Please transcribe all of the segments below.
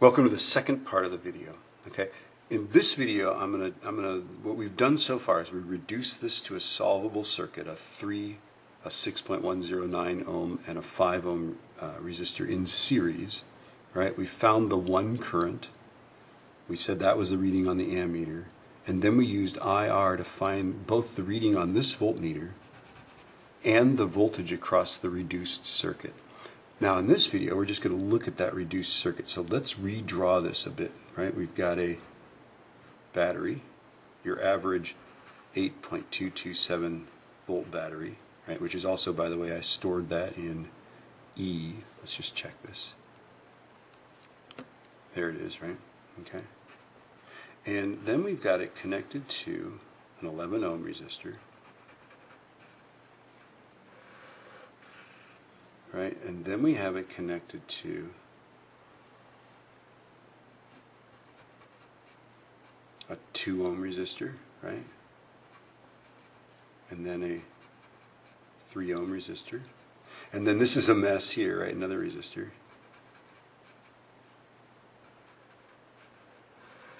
Welcome to the second part of the video. Okay, in this video, what we've done so far is we reduced this to a solvable circuit, a 6.109 ohm, and a 5 ohm resistor in series. Right? We found the one current. We said that was the reading on the ammeter, and then we used IR to find both the reading on this voltmeter and the voltage across the reduced circuit. Now in this video we're just going to look at that reduced circuit. So let's redraw this a bit. Right? We've got a battery, your average 8.227 volt battery, right? Which is also, by the way, I stored that in E. Let's just check this. There it is, right? Okay. And then we've got it connected to an 11 ohm resistor. Right? And then we have it connected to a 2 ohm resistor, right? And then a 3 ohm resistor. And then this is a mess here, right? Another resistor.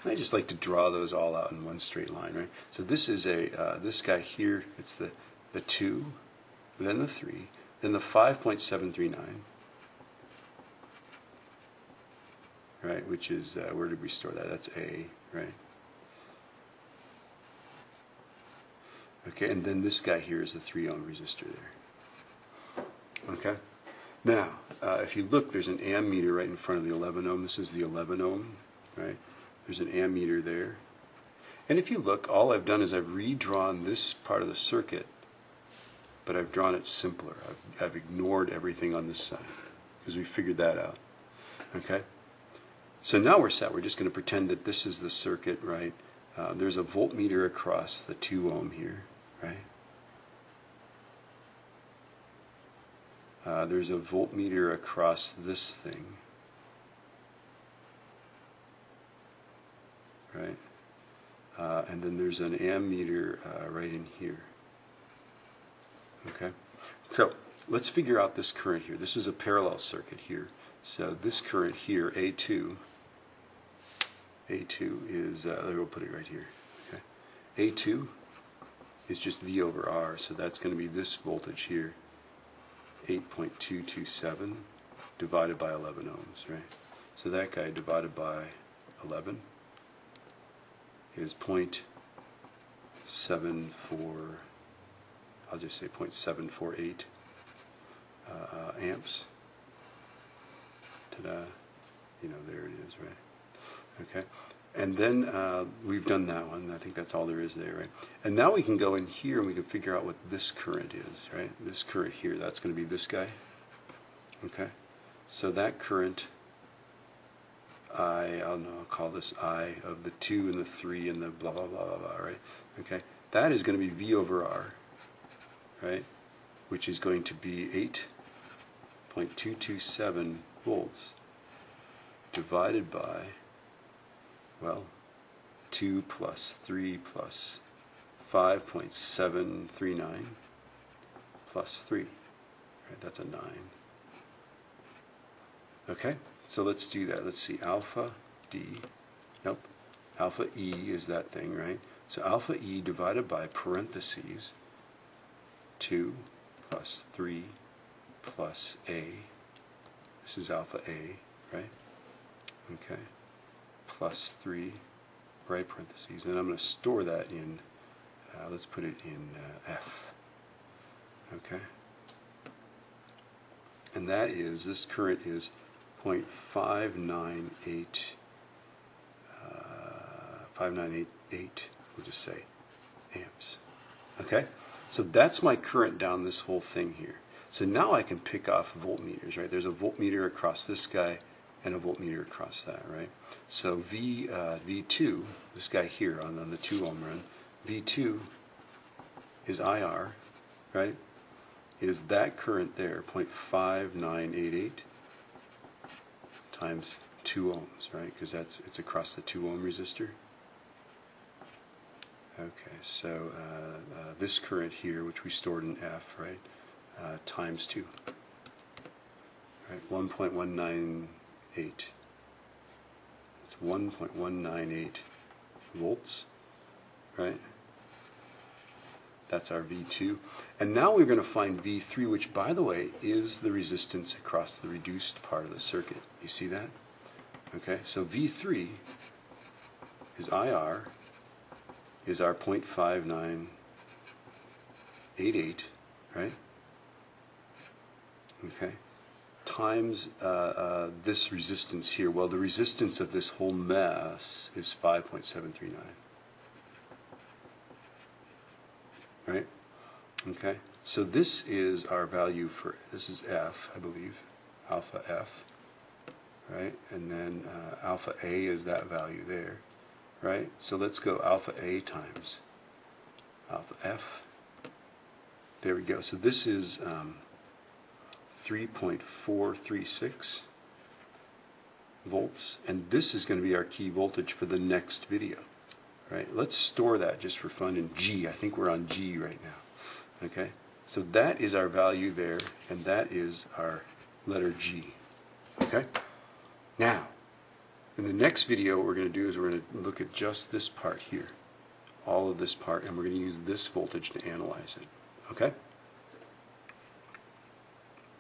I just like to draw those all out in one straight line, right? So this is this guy here, it's the 2, then the 3, then the 5.739, right? Which is, where did we store that? That's A, right? Okay, and then this guy here is the 3 ohm resistor there. Okay? Now, if you look, there's an ammeter right in front of the 11 ohm. This is the 11 ohm, right? There's an ammeter there. And if you look, all I've done is I've redrawn this part of the circuit, but I've drawn it simpler. I've ignored everything on this side because we figured that out. Okay? So now we're set. We're just going to pretend that this is the circuit, right? There's a voltmeter across the 2 ohm here, right? There's a voltmeter across this thing, right? And then there's an ammeter right in here. Okay? So let's figure out this current here. This is a parallel circuit here. So this current here, A2 is, we'll put it right here. Okay? A2 is just V over R, so that's going to be this voltage here, 8.227 divided by 11 ohms, right? So that guy divided by 11 is 0.74, I'll just say 0.748 amps. Ta-da. You know, there it is, right? Okay. And then we've done that one. I think that's all there is there, right? And now we can go in here and we can figure out what this current is, right? This current here, that's going to be this guy. Okay. So that current, I'll call this I of the 2 and the 3 and the blah, blah, blah, blah, blah, right? Okay. That is going to be V over R, right? Which is going to be 8.227 volts divided by, well, 2 plus 3 plus 5.739 plus 3. Right, that's a 9. Okay, so let's do that. Let's see, alpha D, nope, alpha E is that thing, right? So alpha E divided by parentheses 2 plus 3 plus A. This is alpha A, right? Okay. Plus 3, right parentheses. And I'm going to store that in, let's put it in F. Okay. And that is, this current is 0.598, 5988, we'll just say, amps. Okay? So that's my current down this whole thing here. So now I can pick off voltmeters, right? There's a voltmeter across this guy and a voltmeter across that, right? So V2, this guy here on the 2 ohm run, V2 is IR, right? Is that current there, 0.5988 times 2 ohms, right? Because it's across the 2 ohm resistor. Okay, so this current here, which we stored in F, right, times 2, right, 1.198 1.198 volts, right? That's our V2. And now we're going to find V3, which, by the way, is the resistance across the reduced part of the circuit. You see that? Okay, so V3 is IR, is our 0.5988, right? Okay, times this resistance here. Well, the resistance of this whole mess is 5.739. Right? Okay, so this is our value for, this is F, I believe, alpha F, right? And then alpha A is that value there, right? So let's go alpha A times alpha F. There we go. So this is 3.436 volts, and this is going to be our key voltage for the next video. Right? Let's store that just for fun in G. I think we're on G right now. Okay? So that is our value there, and that is our letter G. Okay? Now, in the next video, what we're going to do is we're going to look at just this part here. All of this part, and we're going to use this voltage to analyze it. Okay?